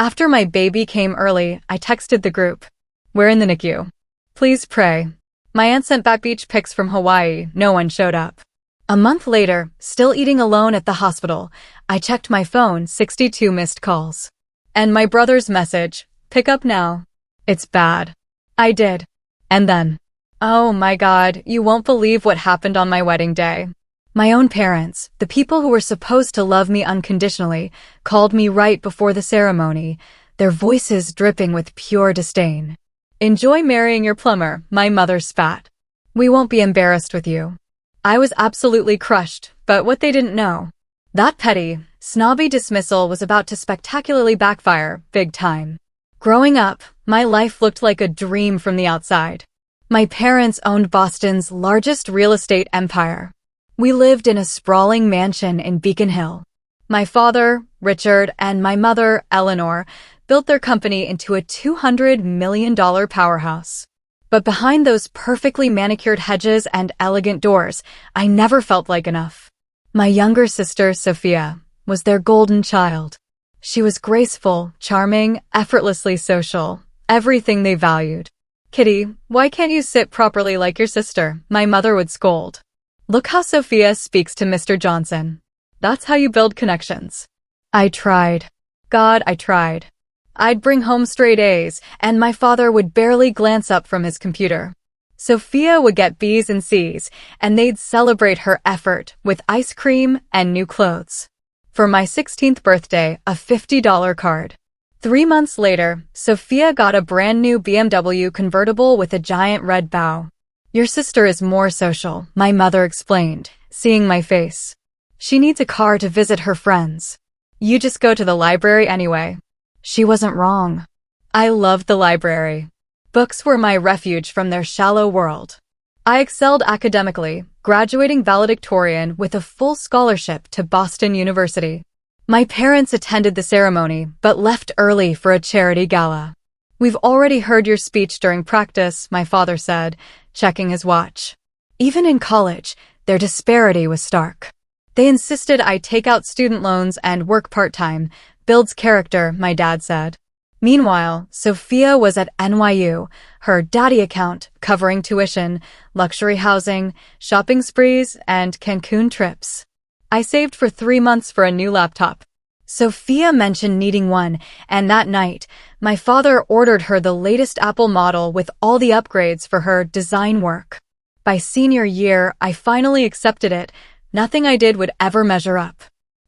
After my baby came early, I texted the group. We're in the NICU. Please pray. My aunt sent backbeach pics from Hawaii. No one showed up. A month later, still eating alone at the hospital, I checked my phone, 62 missed calls. And my brother's message, pick up now. It's bad. I did. And then, oh my God, you won't believe what happened on my wedding day. My own parents, the people who were supposed to love me unconditionally, called me right before the ceremony, their voices dripping with pure disdain. Enjoy marrying your plumber, my mother spat. We won't be embarrassed with you. I was absolutely crushed, but what they didn't know. That petty, snobby dismissal was about to spectacularly backfire, big time. Growing up, my life looked like a dream from the outside. My parents owned Boston's largest real estate empire. We lived in a sprawling mansion in Beacon Hill. My father, Richard, and my mother, Eleanor, built their company into a $200 million powerhouse. But behind those perfectly manicured hedges and elegant doors, I never felt like enough. My younger sister, Sophia, was their golden child. She was graceful, charming, effortlessly social, everything they valued. Kitty, why can't you sit properly like your sister? My mother would scold. Look how Sophia speaks to Mr. Johnson. That's how you build connections. I tried. God, I tried. I'd bring home straight A's, and my father would barely glance up from his computer. Sophia would get B's and C's, and they'd celebrate her effort with ice cream and new clothes. For my 16th birthday, a $50 card. 3 months later, Sophia got a brand new BMW convertible with a giant red bow. Your sister is more social, my mother explained, seeing my face. She needs a car to visit her friends. You just go to the library anyway. She wasn't wrong. I loved the library. Books were my refuge from their shallow world. I excelled academically, graduating valedictorian with a full scholarship to Boston University. My parents attended the ceremony, but left early for a charity gala. We've already heard your speech during practice, my father said, checking his watch. Even in college, their disparity was stark. They insisted I take out student loans and work part-time. Builds character, my dad said. Meanwhile, Sophia was at NYU, her daddy account covering tuition, luxury housing, shopping sprees, and Cancun trips. I saved for 3 months for a new laptop. Sophia mentioned needing one, and that night, my father ordered her the latest Apple model with all the upgrades for her design work. By senior year, I finally accepted it. Nothing I did would ever measure up.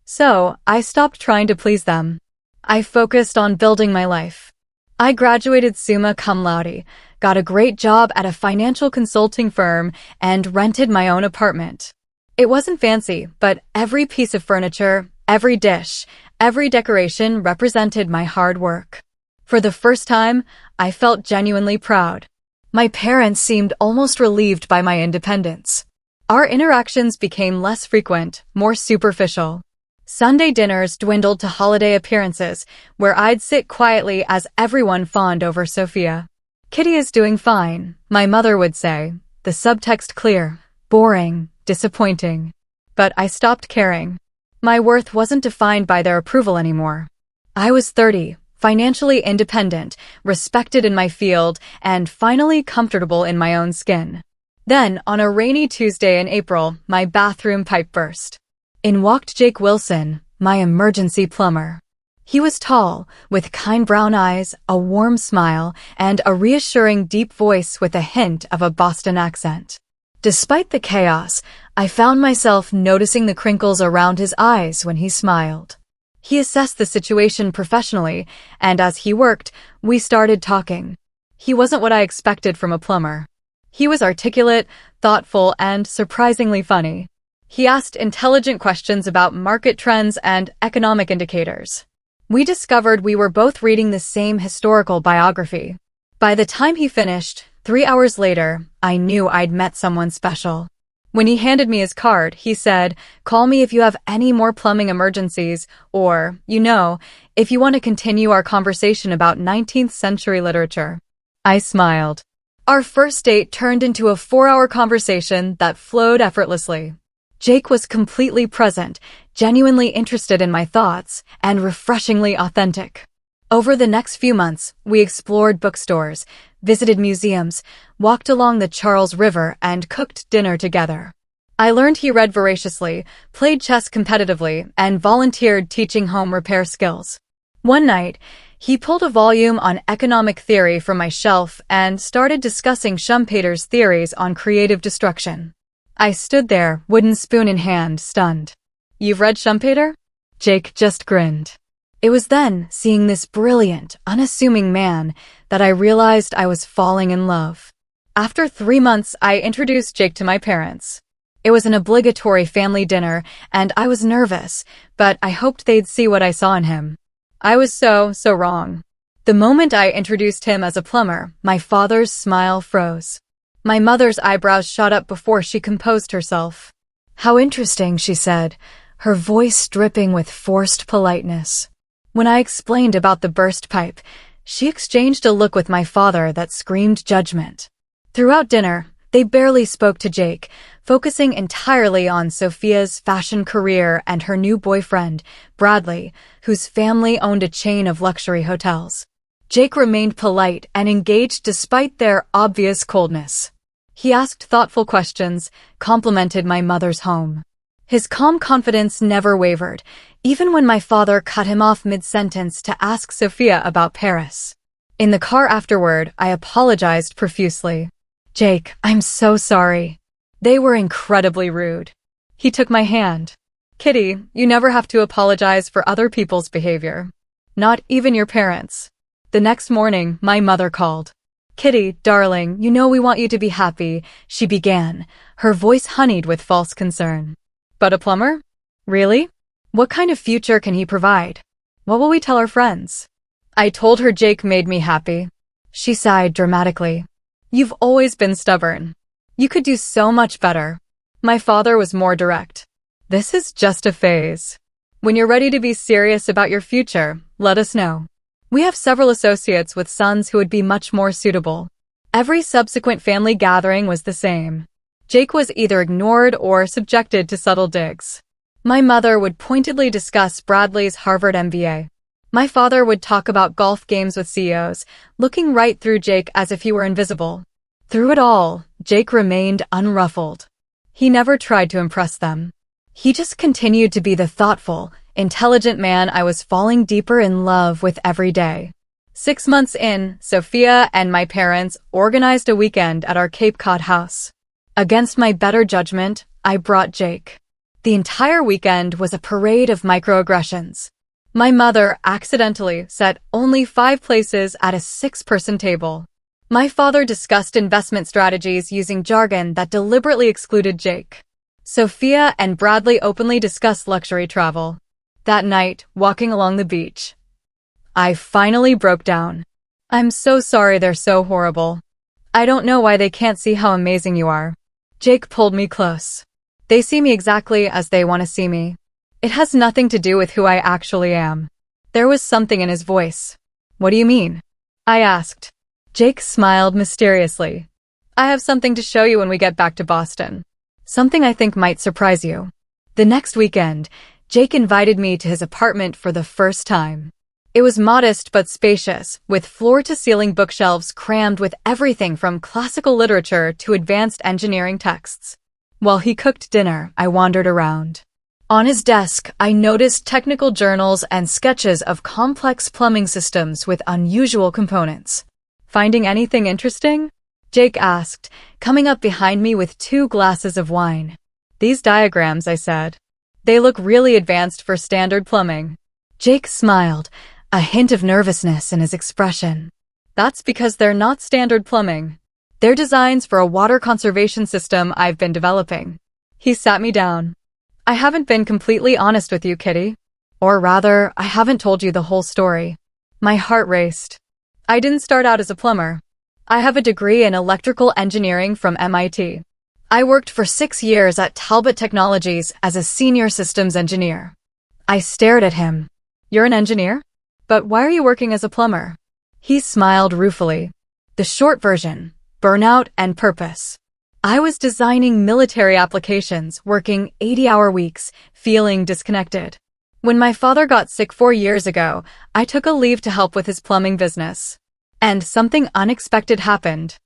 So, I stopped trying to please them. I focused on building my life. I graduated summa cum laude, got a great job at a financial consulting firm, and rented my own apartment. It wasn't fancy, but every piece of furniture, every dish, every decoration represented my hard work. For the first time, I felt genuinely proud. My parents seemed almost relieved by my independence. Our interactions became less frequent, more superficial. Sunday dinners dwindled to holiday appearances, where I'd sit quietly as everyone fawned over Sophia. Kitty is doing fine, my mother would say, the subtext clear, boring, disappointing. But I stopped caring. My worth wasn't defined by their approval anymore. I was 30, financially independent, respected in my field, and finally comfortable in my own skin. Then, on a rainy Tuesday in April, my bathroom pipe burst. In walked Jake Wilson, my emergency plumber. He was tall, with kind brown eyes, a warm smile, and a reassuring deep voice with a hint of a Boston accent. Despite the chaos, I found myself noticing the crinkles around his eyes when he smiled. He assessed the situation professionally, and as he worked, we started talking. He wasn't what I expected from a plumber. He was articulate, thoughtful, and surprisingly funny. He asked intelligent questions about market trends and economic indicators. We discovered we were both reading the same historical biography. By the time he finished, 3 hours later, I knew I'd met someone special. When he handed me his card, he said, "Call me if you have any more plumbing emergencies, or, if you want to continue our conversation about 19th century literature." I smiled. Our first date turned into a 4-hour conversation that flowed effortlessly. Jake was completely present, genuinely interested in my thoughts, and refreshingly authentic. Over the next few months, we explored bookstores, visited museums, walked along the Charles River, and cooked dinner together. I learned he read voraciously, played chess competitively, and volunteered teaching home repair skills. One night, he pulled a volume on economic theory from my shelf and started discussing Schumpeter's theories on creative destruction. I stood there, wooden spoon in hand, stunned. "You've read Schumpeter?" Jake just grinned. It was then, seeing this brilliant, unassuming man, that I realized I was falling in love. After 3 months, I introduced Jake to my parents. It was an obligatory family dinner, and I was nervous, but I hoped they'd see what I saw in him. I was so wrong. The moment I introduced him as a plumber, my father's smile froze. My mother's eyebrows shot up before she composed herself. "How interesting," she said, her voice dripping with forced politeness. When I explained about the burst pipe, she exchanged a look with my father that screamed judgment. Throughout dinner, they barely spoke to Jake, focusing entirely on Sophia's fashion career and her new boyfriend, Bradley, whose family owned a chain of luxury hotels. Jake remained polite and engaged despite their obvious coldness. He asked thoughtful questions, complimented my mother's home. His calm confidence never wavered, even when my father cut him off mid-sentence to ask Sophia about Paris. In the car afterward, I apologized profusely. "Jake, I'm so sorry. They were incredibly rude." He took my hand. "Kitty, you never have to apologize for other people's behavior. Not even your parents." The next morning, my mother called. "Kitty, darling, you know we want you to be happy," she began, her voice honeyed with false concern. "But a plumber? Really? What kind of future can he provide? What will we tell our friends?" I told her Jake made me happy. She sighed dramatically. "You've always been stubborn. You could do so much better." My father was more direct. "This is just a phase. When you're ready to be serious about your future, let us know. We have several associates with sons who would be much more suitable." Every subsequent family gathering was the same. Jake was either ignored or subjected to subtle digs. My mother would pointedly discuss Bradley's Harvard MBA. My father would talk about golf games with CEOs, looking right through Jake as if he were invisible. Through it all, Jake remained unruffled. He never tried to impress them. He just continued to be the thoughtful, intelligent man I was falling deeper in love with every day. 6 months in, Sophia and my parents organized a weekend at our Cape Cod house. Against my better judgment, I brought Jake. The entire weekend was a parade of microaggressions. My mother accidentally set only 5 places at a 6-person table. My father discussed investment strategies using jargon that deliberately excluded Jake. Sophia and Bradley openly discussed luxury travel. That night, walking along the beach, I finally broke down. "I'm so sorry they're so horrible. I don't know why they can't see how amazing you are." Jake pulled me close. "They see me exactly as they want to see me. It has nothing to do with who I actually am." There was something in his voice. "What do you mean?" I asked. Jake smiled mysteriously. "I have something to show you when we get back to Boston. Something I think might surprise you." The next weekend, Jake invited me to his apartment for the first time. It was modest but spacious, with floor-to-ceiling bookshelves crammed with everything from classical literature to advanced engineering texts. While he cooked dinner, I wandered around. On his desk, I noticed technical journals and sketches of complex plumbing systems with unusual components. "Finding anything interesting?" Jake asked, coming up behind me with 2 glasses of wine. "These diagrams," I said. "They look really advanced for standard plumbing." Jake smiled, a hint of nervousness in his expression. "That's because they're not standard plumbing. They're designs for a water conservation system I've been developing." He sat me down. "I haven't been completely honest with you, Kitty. Or rather, I haven't told you the whole story." My heart raced. I didn't start out as a plumber. I have a degree in electrical engineering from MIT. I worked for 6 years at Talbot Technologies as a senior systems engineer. I stared at him. "You're an engineer? But why are you working as a plumber?" He smiled ruefully. The short version: burnout and purpose. I was designing military applications, working 80-hour weeks, feeling disconnected. When my father got sick 4 years ago, I took a leave to help with his plumbing business. And something unexpected happened.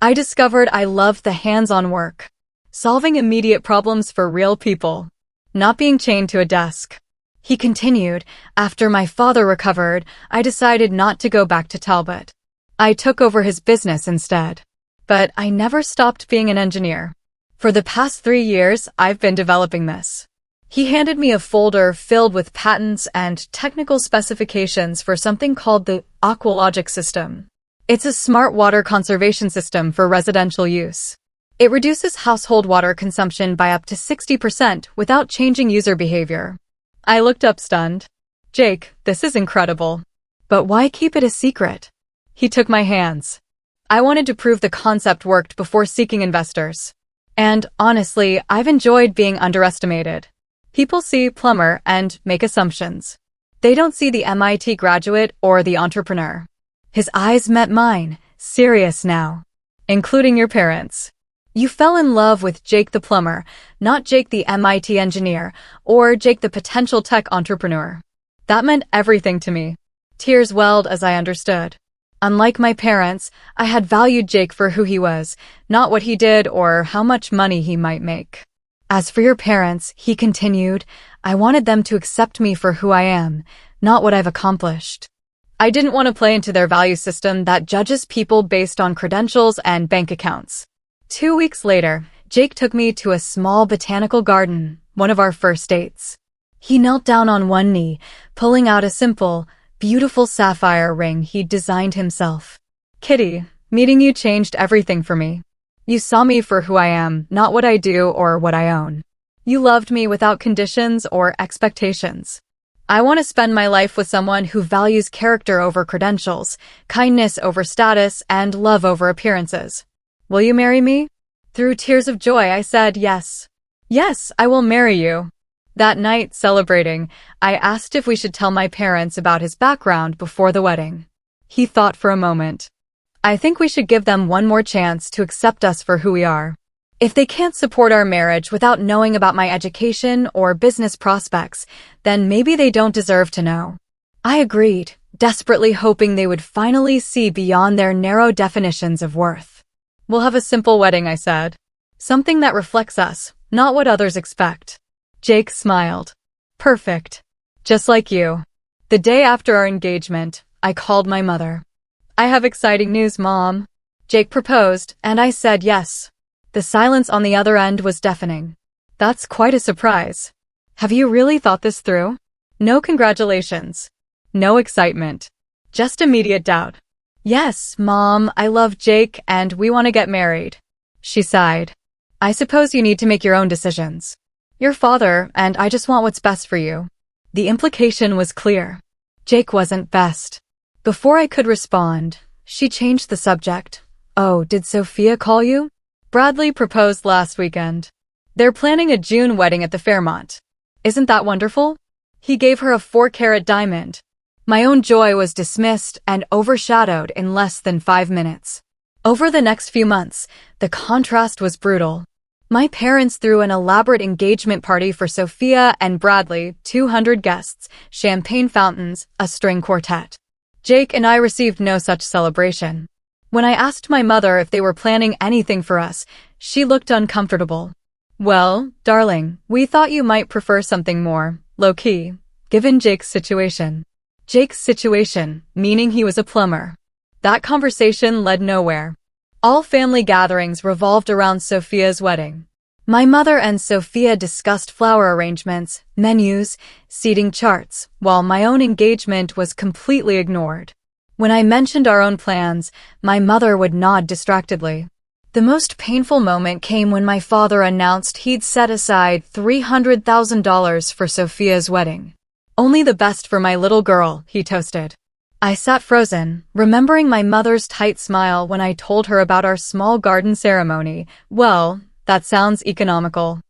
I discovered I loved the hands-on work. Solving immediate problems for real people. Not being chained to a desk. He continued, after my father recovered, I decided not to go back to Talbot. I took over his business instead. But I never stopped being an engineer. For the past 3 years, I've been developing this. He handed me a folder filled with patents and technical specifications for something called the Aqualogic system. It's a smart water conservation system for residential use. It reduces household water consumption by up to 60% without changing user behavior. I looked up stunned. Jake, this is incredible. But why keep it a secret? He took my hands. I wanted to prove the concept worked before seeking investors. And honestly, I've enjoyed being underestimated. People see plumber and make assumptions. They don't see the MIT graduate or the entrepreneur. His eyes met mine, serious now. Including your parents. You fell in love with Jake the plumber, not Jake the MIT engineer, or Jake the potential tech entrepreneur. That meant everything to me. Tears welled as I understood. Unlike my parents, I had valued Jake for who he was, not what he did or how much money he might make. As for your parents, he continued, I wanted them to accept me for who I am, not what I've accomplished. I didn't want to play into their value system that judges people based on credentials and bank accounts. 2 weeks later, Jake took me to a small botanical garden, one of our first dates. He knelt down on one knee, pulling out a simple, beautiful sapphire ring he'd designed himself. Kitty, meeting you changed everything for me. You saw me for who I am, not what I do or what I own. You loved me without conditions or expectations. I want to spend my life with someone who values character over credentials, kindness over status, and love over appearances. Will you marry me? Through tears of joy, I said yes. Yes, I will marry you. That night, celebrating, I asked if we should tell my parents about his background before the wedding. He thought for a moment. I think we should give them one more chance to accept us for who we are. If they can't support our marriage without knowing about my education or business prospects, then maybe they don't deserve to know. I agreed, desperately hoping they would finally see beyond their narrow definitions of worth. We'll have a simple wedding, I said. Something that reflects us, not what others expect. Jake smiled. Perfect. Just like you. The day after our engagement, I called my mother. I have exciting news, Mom. Jake proposed, and I said yes. The silence on the other end was deafening. That's quite a surprise. Have you really thought this through? No congratulations. No excitement. Just immediate doubt. Yes, Mom, I love Jake and we want to get married. She sighed. I suppose you need to make your own decisions. Your father and I just want what's best for you. The implication was clear. Jake wasn't best. Before I could respond, she changed the subject. Oh, did Sophia call you? Bradley proposed last weekend. They're planning a June wedding at the Fairmont. Isn't that wonderful? He gave her a 4-carat diamond. My own joy was dismissed and overshadowed in less than 5 minutes. Over the next few months, the contrast was brutal. My parents threw an elaborate engagement party for Sophia and Bradley, 200 guests, champagne fountains, a string quartet. Jake and I received no such celebration. When I asked my mother if they were planning anything for us, she looked uncomfortable. Well, darling, we thought you might prefer something more low-key, given Jake's situation. Jake's situation, meaning he was a plumber. That conversation led nowhere. All family gatherings revolved around Sophia's wedding. My mother and Sophia discussed flower arrangements, menus, seating charts, while my own engagement was completely ignored. When I mentioned our own plans, my mother would nod distractedly. The most painful moment came when my father announced he'd set aside $300,000 for Sophia's wedding. Only the best for my little girl, he toasted. I sat frozen, remembering my mother's tight smile when I told her about our small garden ceremony. Well, that sounds economical.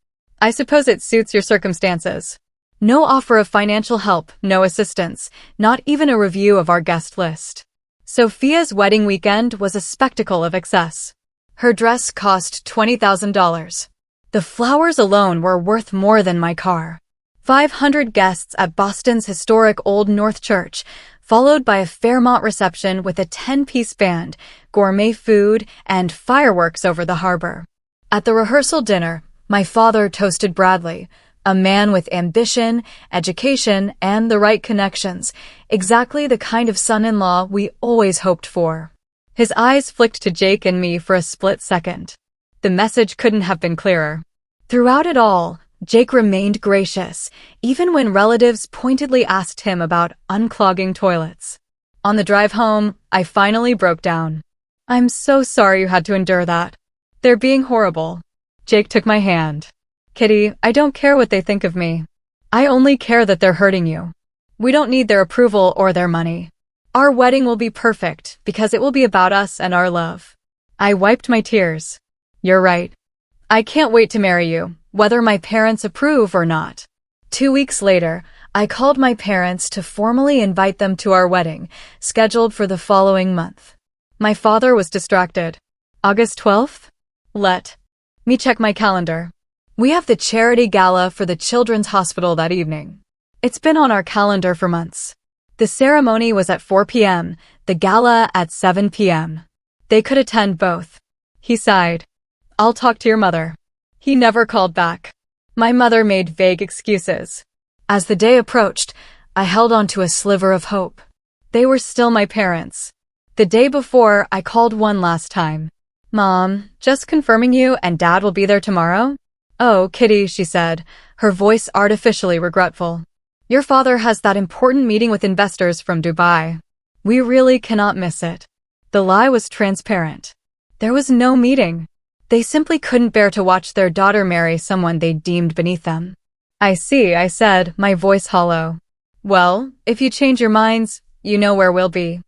I suppose it suits your circumstances. No offer of financial help, no assistance, not even a review of our guest list. Sophia's wedding weekend was a spectacle of excess. Her dress cost $20,000. The flowers alone were worth more than my car. 500 guests at Boston's historic Old North Church, followed by a Fairmont reception with a 10-piece band, gourmet food, and fireworks over the harbor. At the rehearsal dinner, my father toasted Bradley, a man with ambition, education, and the right connections, exactly the kind of son-in-law we always hoped for. His eyes flicked to Jake and me for a split second. The message couldn't have been clearer. Throughout it all, Jake remained gracious, even when relatives pointedly asked him about unclogging toilets. On the drive home, I finally broke down. "I'm so sorry you had to endure that. They're being horrible." Jake took my hand. "Kitty, I don't care what they think of me. I only care that they're hurting you. We don't need their approval or their money. Our wedding will be perfect because it will be about us and our love." I wiped my tears. "You're right. I can't wait to marry you, whether my parents approve or not." 2 weeks later, I called my parents to formally invite them to our wedding, scheduled for the following month. My father was distracted. "August 12th? Let me check my calendar. We have the charity gala for the Children's Hospital that evening. It's been on our calendar for months." The ceremony was at 4 p.m., the gala at 7 p.m. They could attend both. He sighed. "I'll talk to your mother." He never called back. My mother made vague excuses. As the day approached, I held on to a sliver of hope. They were still my parents. The day before, I called one last time. "Mom, just confirming you and Dad will be there tomorrow?" "Oh, Kitty," she said, her voice artificially regretful. "Your father has that important meeting with investors from Dubai. We really cannot miss it." The lie was transparent. There was no meeting. They simply couldn't bear to watch their daughter marry someone they deemed beneath them. "I see," I said, my voice hollow. "Well, if you change your minds, you know where we'll be."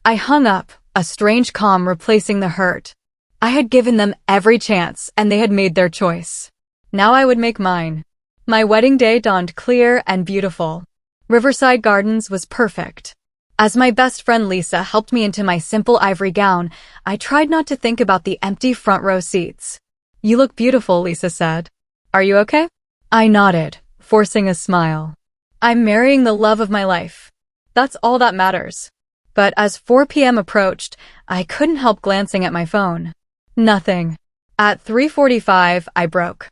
I hung up, a strange calm replacing the hurt. I had given them every chance, and they had made their choice. Now I would make mine. My wedding day dawned clear and beautiful. Riverside Gardens was perfect. As my best friend Lisa helped me into my simple ivory gown, I tried not to think about the empty front row seats. "You look beautiful," Lisa said. "Are you okay?" I nodded, forcing a smile. "I'm marrying the love of my life. That's all that matters." But as 4 p.m. approached, I couldn't help glancing at my phone. Nothing. At 3:45, I broke.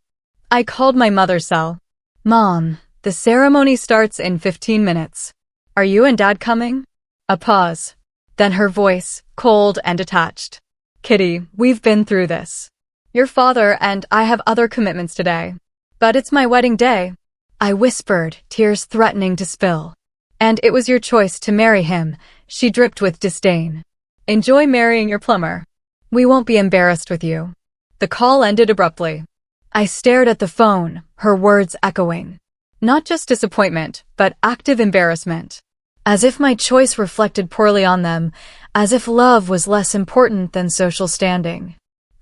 I called my mother's cell. "Mom, the ceremony starts in 15 minutes. Are you and Dad coming?" A pause. Then her voice, cold and detached. "Kitty, we've been through this. Your father and I have other commitments today. But it's my wedding day." I whispered, tears threatening to spill. "And it was your choice to marry him," she dripped with disdain. "Enjoy marrying your plumber. We won't be embarrassed with you." The call ended abruptly. I stared at the phone, her words echoing. Not just disappointment, but active embarrassment. As if my choice reflected poorly on them, as if love was less important than social standing.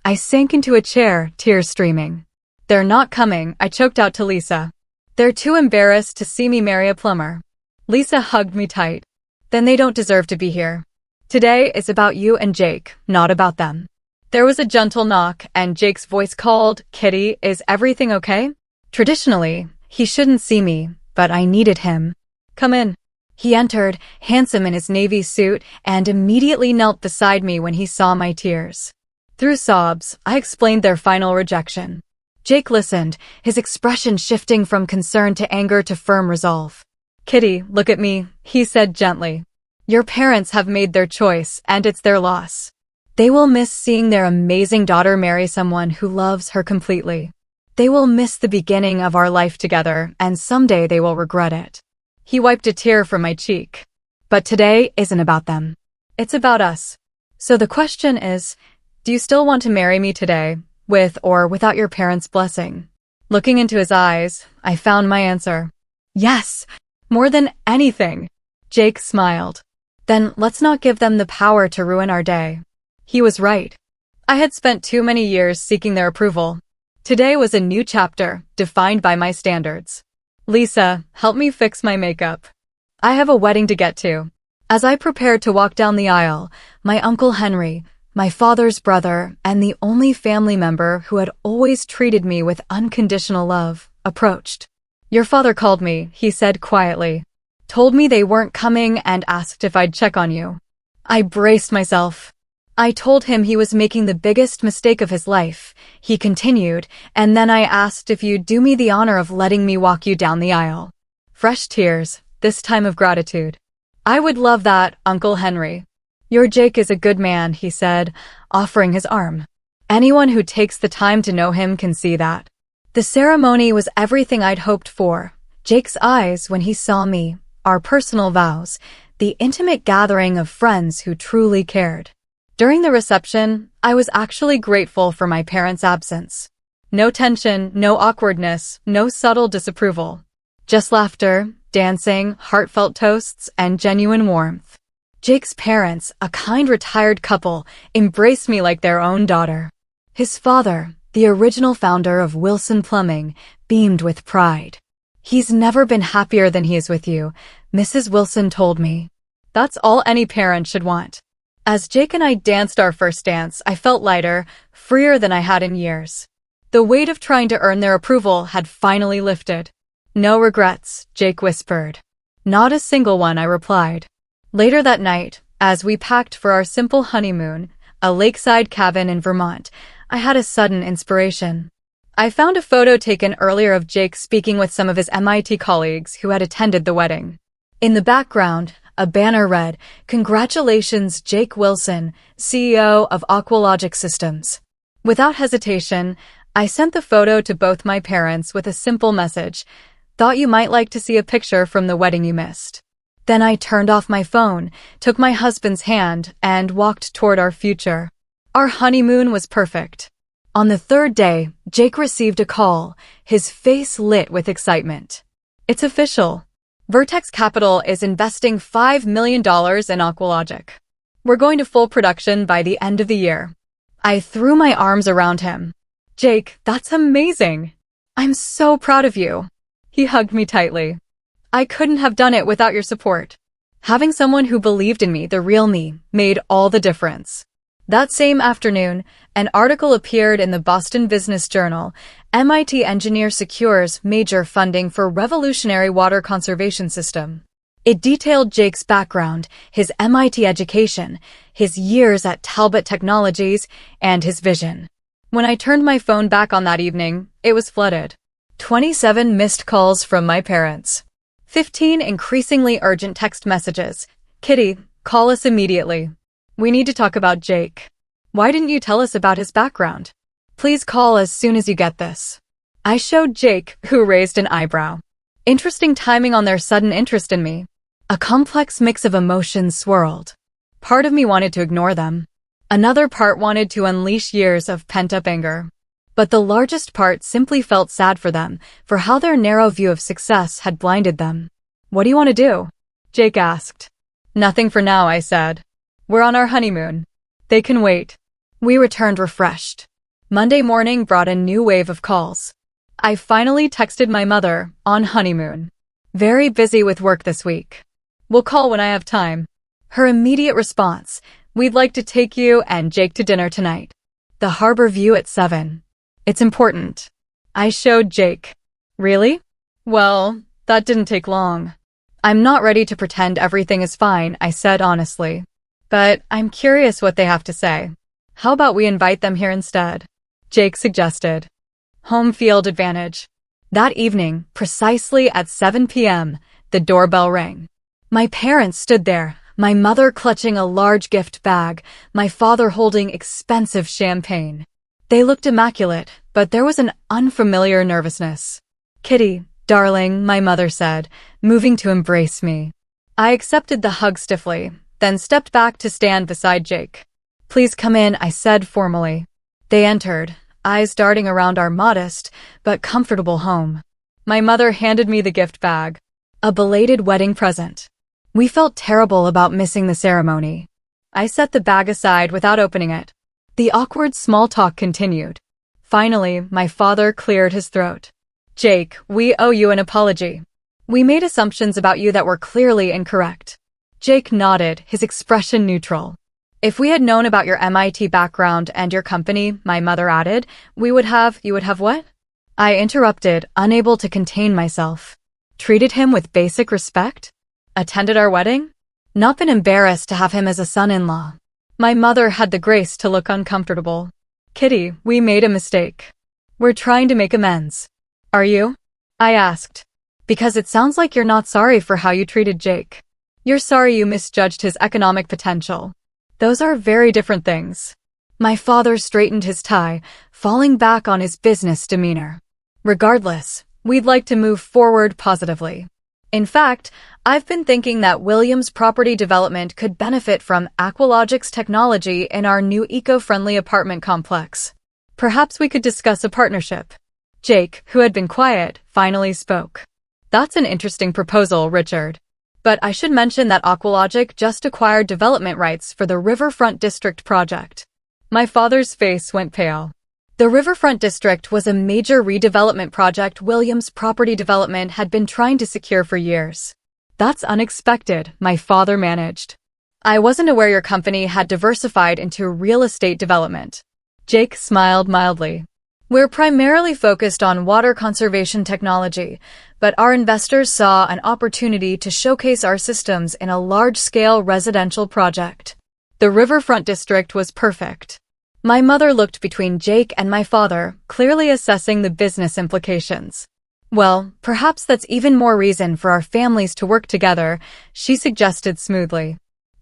I sank into a chair, tears streaming. "They're not coming," I choked out to Lisa. "They're too embarrassed to see me marry a plumber." Lisa hugged me tight. "Then they don't deserve to be here. Today is about you and Jake, not about them." There was a gentle knock, and Jake's voice called, "Kitty, is everything okay?" Traditionally, he shouldn't see me, but I needed him. "Come in." He entered, handsome in his navy suit, and immediately knelt beside me when he saw my tears. Through sobs, I explained their final rejection. Jake listened, his expression shifting from concern to anger to firm resolve. "Kitty, look at me," he said gently. "Your parents have made their choice, and it's their loss. They will miss seeing their amazing daughter marry someone who loves her completely. They will miss the beginning of our life together, and someday they will regret it." He wiped a tear from my cheek. "But today isn't about them. It's about us. So the question is, do you still want to marry me today, with or without your parents' blessing?" Looking into his eyes, I found my answer. "Yes, more than anything." Jake smiled. "Then let's not give them the power to ruin our day." He was right. I had spent too many years seeking their approval. Today was a new chapter, defined by my standards. "Lisa, help me fix my makeup. I have a wedding to get to." As I prepared to walk down the aisle, my Uncle Henry, my father's brother, and the only family member who had always treated me with unconditional love, approached. Your father called me, he said quietly. Told me they weren't coming and asked if I'd check on you. I braced myself. I told him he was making the biggest mistake of his life, he continued, and then I asked if you'd do me the honor of letting me walk you down the aisle. Fresh tears, this time of gratitude. I would love that, Uncle Henry. Your Jake is a good man, he said, offering his arm. Anyone who takes the time to know him can see that. The ceremony was everything I'd hoped for. Jake's eyes when he saw me, our personal vows, the intimate gathering of friends who truly cared. During the reception, I was actually grateful for my parents' absence. No tension, no awkwardness, no subtle disapproval. Just laughter, dancing, heartfelt toasts, and genuine warmth. Jake's parents, a kind retired couple, embraced me like their own daughter. His father, the original founder of Wilson Plumbing, beamed with pride. He's never been happier than he is with you, Mrs. Wilson told me. That's all any parent should want. As Jake and I danced our first dance, I felt lighter, freer than I had in years. The weight of trying to earn their approval had finally lifted. No regrets, Jake whispered. Not a single one, I replied. Later that night, as we packed for our simple honeymoon, a lakeside cabin in Vermont, I had a sudden inspiration. I found a photo taken earlier of Jake speaking with some of his MIT colleagues who had attended the wedding. In the background, a banner read, "Congratulations, Jake Wilson, CEO of Aqualogic Systems." Without hesitation, I sent the photo to both my parents with a simple message. Thought you might like to see a picture from the wedding you missed. Then I turned off my phone, took my husband's hand, and walked toward our future. Our honeymoon was perfect. On the third day, Jake received a call, his face lit with excitement. It's official. Vertex Capital is investing $5 million in Aqualogic. We're going to full production by the end of the year. I threw my arms around him. Jake, that's amazing. I'm so proud of you. He hugged me tightly. I couldn't have done it without your support. Having someone who believed in me, the real me, made all the difference. That same afternoon, an article appeared in the Boston Business Journal. MIT engineer secures major funding for revolutionary water conservation system. It detailed Jake's background, his MIT education, his years at Talbot Technologies, and his vision. When I turned my phone back on that evening, it was flooded. 27 missed calls from my parents. 15 increasingly urgent text messages. Kitty, call us immediately. We need to talk about Jake. Why didn't you tell us about his background? Please call as soon as you get this. I showed Jake, who raised an eyebrow. Interesting timing on their sudden interest in me. A complex mix of emotions swirled. Part of me wanted to ignore them. Another part wanted to unleash years of pent-up anger. But the largest part simply felt sad for them, for how their narrow view of success had blinded them. What do you want to do? Jake asked. Nothing for now, I said. We're on our honeymoon. They can wait. We returned refreshed. Monday morning brought a new wave of calls. I finally texted my mother, on honeymoon. Very busy with work this week. We'll call when I have time. Her immediate response, we'd like to take you and Jake to dinner tonight. The harbor view at 7. It's important. I showed Jake. Really? Well, that didn't take long. I'm not ready to pretend everything is fine, I said honestly. But I'm curious what they have to say. How about we invite them here instead? Jake suggested. Home field advantage. That evening, precisely at 7 p.m., the doorbell rang. My parents stood there, my mother clutching a large gift bag, my father holding expensive champagne. They looked immaculate, but there was an unfamiliar nervousness. Kitty, darling, my mother said, moving to embrace me. I accepted the hug stiffly, then stepped back to stand beside Jake. Please come in, I said formally. They entered, eyes darting around our modest but comfortable home. My mother handed me the gift bag. A belated wedding present. We felt terrible about missing the ceremony. I set the bag aside without opening it. The awkward small talk continued. Finally, my father cleared his throat. Jake, we owe you an apology. We made assumptions about you that were clearly incorrect. Jake nodded, his expression neutral. If we had known about your MIT background and your company, my mother added, you would have what? I interrupted, unable to contain myself. Treated him with basic respect? Attended our wedding? Not been embarrassed to have him as a son-in-law. My mother had the grace to look uncomfortable. Kitty, we made a mistake. We're trying to make amends. Are you? I asked. Because it sounds like you're not sorry for how you treated Jake. You're sorry you misjudged his economic potential. Those are very different things. My father straightened his tie, falling back on his business demeanor. Regardless, we'd like to move forward positively. In fact, I've been thinking that Williams Property Development could benefit from Aqualogic's technology in our new eco-friendly apartment complex. Perhaps we could discuss a partnership. Jake, who had been quiet, finally spoke. That's an interesting proposal, Richard. But I should mention that Aqualogic just acquired development rights for the Riverfront District project. My father's face went pale. The Riverfront District was a major redevelopment project Williams Property Development had been trying to secure for years. That's unexpected, my father managed. I wasn't aware your company had diversified into real estate development. Jake smiled mildly. We're primarily focused on water conservation technology, but our investors saw an opportunity to showcase our systems in a large-scale residential project. The Riverfront District was perfect. My mother looked between Jake and my father, clearly assessing the business implications. Well, perhaps that's even more reason for our families to work together, she suggested smoothly.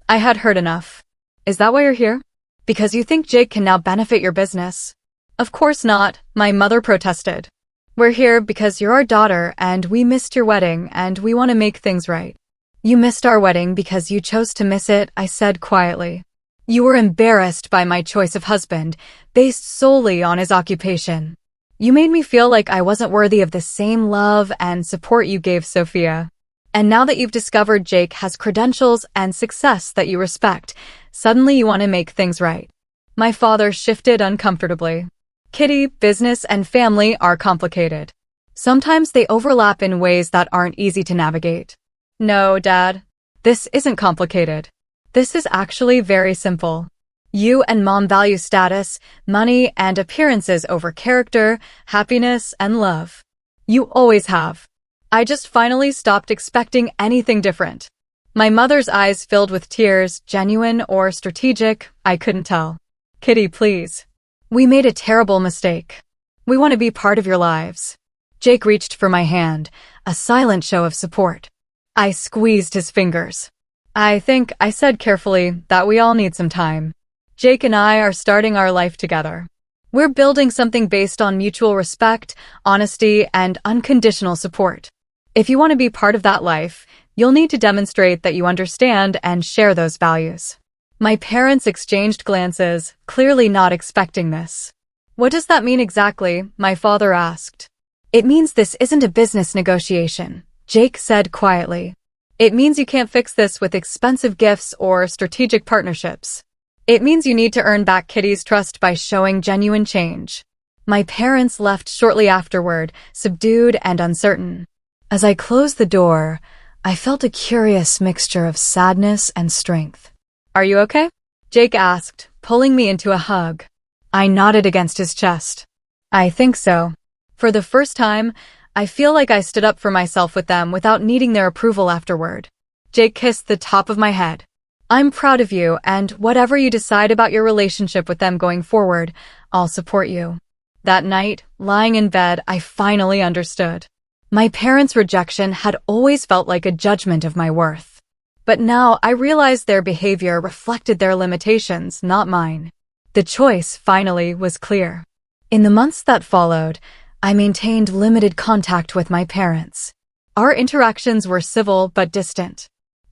I had heard enough. Is that why you're here? Because you think Jake can now benefit your business? Of course not, my mother protested. We're here because you're our daughter and we missed your wedding and we want to make things right. You missed our wedding because you chose to miss it, I said quietly. You were embarrassed by my choice of husband, based solely on his occupation. You made me feel like I wasn't worthy of the same love and support you gave Sophia. And now that you've discovered Jake has credentials and success that you respect, suddenly you want to make things right. My father shifted uncomfortably. Kitty, business and family are complicated. Sometimes they overlap in ways that aren't easy to navigate. No, Dad. This isn't complicated. This is actually very simple. You and Mom value status, money, and appearances over character, happiness, and love. You always have. I just finally stopped expecting anything different. My mother's eyes filled with tears, genuine or strategic, I couldn't tell. Kitty, please. We made a terrible mistake. We want to be part of your lives. Jake reached for my hand, a silent show of support. I squeezed his fingers. I think I said carefully that we all need some time. Jake and I are starting our life together. We're building something based on mutual respect, honesty, and unconditional support. If you want to be part of that life, you'll need to demonstrate that you understand and share those values. My parents exchanged glances, clearly not expecting this. What does that mean exactly? My father asked. It means this isn't a business negotiation, Jake said quietly. It means you can't fix this with expensive gifts or strategic partnerships. It means you need to earn back Kitty's trust by showing genuine change. My parents left shortly afterward, subdued and uncertain. As I closed the door, I felt a curious mixture of sadness and strength. Are you okay? Jake asked, pulling me into a hug. I nodded against his chest. I think so. For the first time, I feel like I stood up for myself with them without needing their approval afterward. Jake kissed the top of my head. I'm proud of you, and whatever you decide about your relationship with them going forward, I'll support you. That night, lying in bed, I finally understood. My parents' rejection had always felt like a judgment of my worth. But now I realized their behavior reflected their limitations, not mine. The choice, finally, was clear. In the months that followed, I maintained limited contact with my parents. Our interactions were civil but distant.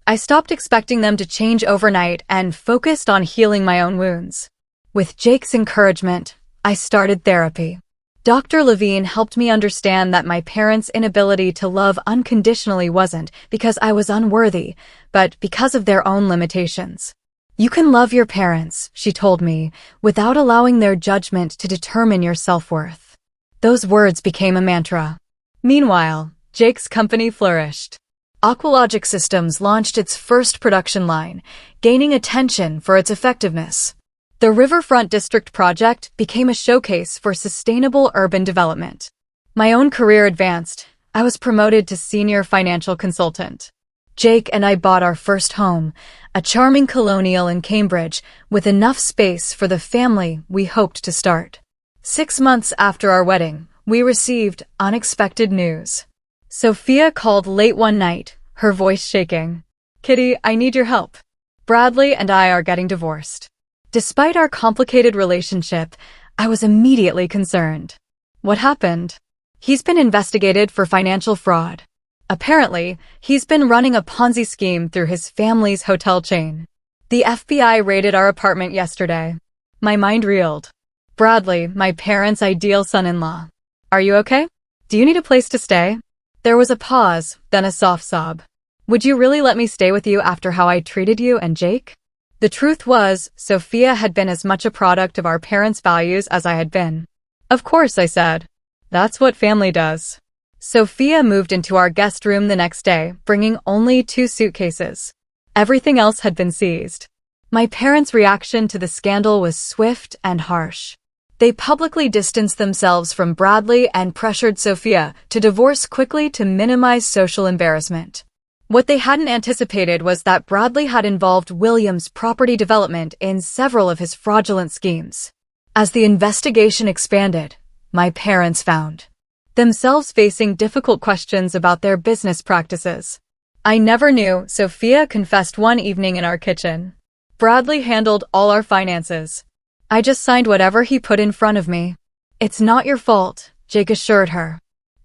I stopped expecting them to change overnight and focused on healing my own wounds. With Jake's encouragement, I started therapy. Dr. Levine helped me understand that my parents' inability to love unconditionally wasn't because I was unworthy, but because of their own limitations. You can love your parents, she told me, without allowing their judgment to determine your self-worth. Those words became a mantra. Meanwhile, Jake's company flourished. Aqualogic Systems launched its first production line, gaining attention for its effectiveness. The Riverfront District project became a showcase for sustainable urban development. My own career advanced. I was promoted to senior financial consultant. Jake and I bought our first home, a charming colonial in Cambridge, with enough space for the family we hoped to start. 6 months after our wedding, we received unexpected news. Sophia called late one night, her voice shaking. "Kitty, I need your help. Bradley and I are getting divorced." Despite our complicated relationship, I was immediately concerned. "What happened?" "He's been investigated for financial fraud. Apparently, he's been running a Ponzi scheme through his family's hotel chain. The FBI raided our apartment yesterday." My mind reeled. "Bradley, my parents' ideal son-in-law. Are you okay? Do you need a place to stay?" There was a pause, then a soft sob. "Would you really let me stay with you after how I treated you and Jake?" The truth was, Sophia had been as much a product of our parents' values as I had been. "Of course," I said. "That's what family does." Sophia moved into our guest room the next day, bringing only 2 suitcases. Everything else had been seized. My parents' reaction to the scandal was swift and harsh. They publicly distanced themselves from Bradley and pressured Sophia to divorce quickly to minimize social embarrassment. What they hadn't anticipated was that Bradley had involved William's property development in several of his fraudulent schemes. As the investigation expanded, my parents found themselves facing difficult questions about their business practices. "I never knew," Sophia confessed one evening in our kitchen. "Bradley handled all our finances. I just signed whatever he put in front of me." "It's not your fault," Jake assured her.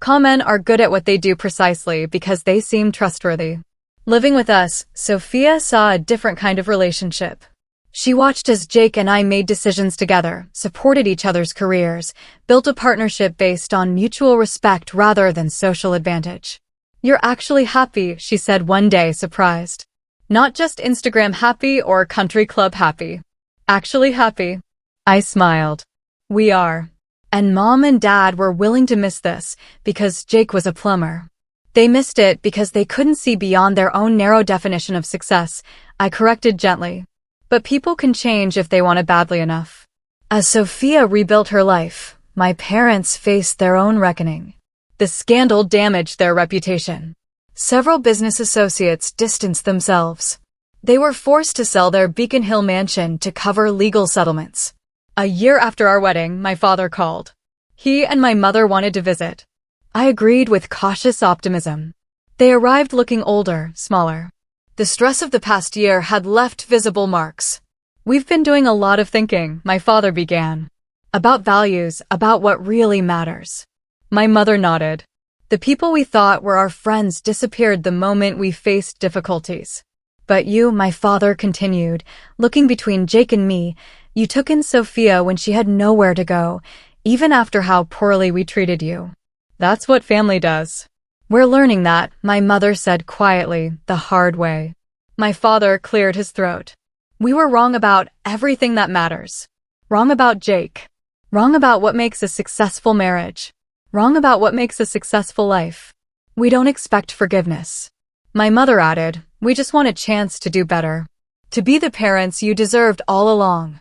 "Men are good at what they do precisely because they seem trustworthy." Living with us, Sophia saw a different kind of relationship. She watched as Jake and I made decisions together, supported each other's careers, built a partnership based on mutual respect rather than social advantage. "You're actually happy," she said one day, surprised. "Not just Instagram happy or country club happy. Actually happy." I smiled. "We are." And Mom and Dad were willing to miss this because Jake was a plumber. They missed it because they couldn't see beyond their own narrow definition of success, I corrected gently. But people can change if they want it badly enough. As Sophia rebuilt her life, my parents faced their own reckoning. The scandal damaged their reputation. Several business associates distanced themselves. They were forced to sell their Beacon Hill mansion to cover legal settlements. A year after our wedding, my father called. He and my mother wanted to visit. I agreed with cautious optimism. They arrived looking older, smaller. The stress of the past year had left visible marks. "We've been doing a lot of thinking," my father began. "About values, about what really matters." My mother nodded. "The people we thought were our friends disappeared the moment we faced difficulties. But you," my father continued, looking between Jake and me, "you took in Sophia when she had nowhere to go, even after how poorly we treated you. That's what family does." "We're learning that," my mother said quietly, the hard way. My father cleared his throat. "We were wrong about everything that matters. Wrong about Jake. Wrong about what makes a successful marriage. Wrong about what makes a successful life. We don't expect forgiveness." My mother added, "We just want a chance to do better. To be the parents you deserved all along."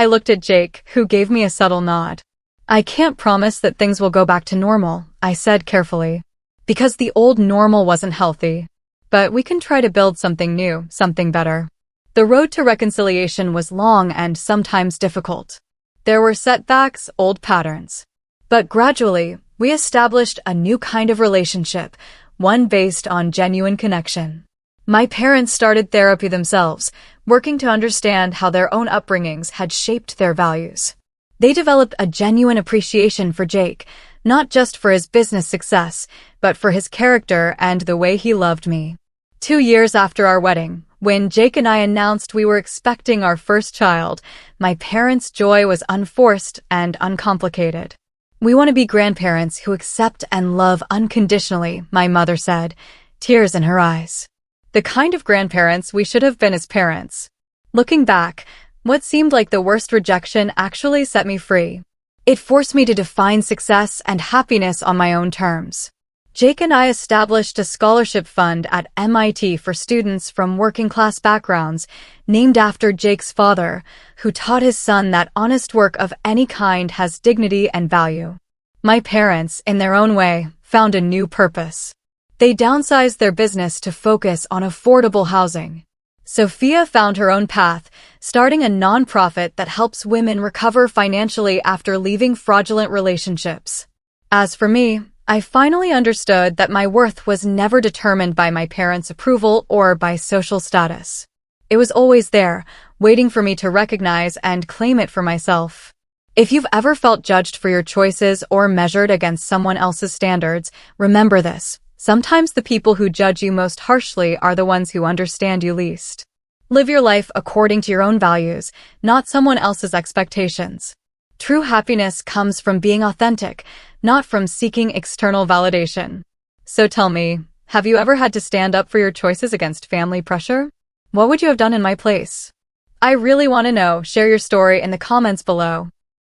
I looked at Jake, who gave me a subtle nod. "I can't promise that things will go back to normal," I said carefully. "Because the old normal wasn't healthy. But we can try to build something new, something better." The road to reconciliation was long and sometimes difficult. There were setbacks, old patterns. But gradually, we established a new kind of relationship, one based on genuine connection. My parents started therapy themselves, working to understand how their own upbringings had shaped their values. They developed a genuine appreciation for Jake, not just for his business success, but for his character and the way he loved me. 2 years after our wedding, when Jake and I announced we were expecting our first child, my parents' joy was unforced and uncomplicated. "We want to be grandparents who accept and love unconditionally," my mother said, tears in her eyes. The kind of grandparents we should have been as parents. Looking back, what seemed like the worst rejection actually set me free. It forced me to define success and happiness on my own terms. Jake and I established a scholarship fund at MIT for students from working-class backgrounds, named after Jake's father, who taught his son that honest work of any kind has dignity and value. My parents, in their own way, found a new purpose. They downsized their business to focus on affordable housing. Sophia found her own path, starting a nonprofit that helps women recover financially after leaving fraudulent relationships. As for me, I finally understood that my worth was never determined by my parents' approval or by social status. It was always there, waiting for me to recognize and claim it for myself. If you've ever felt judged for your choices or measured against someone else's standards, remember this. Sometimes the people who judge you most harshly are the ones who understand you least. Live your life according to your own values, not someone else's expectations. True happiness comes from being authentic, not from seeking external validation. So tell me, have you ever had to stand up for your choices against family pressure? What would you have done in my place? I really want to know. Share your story in the comments below.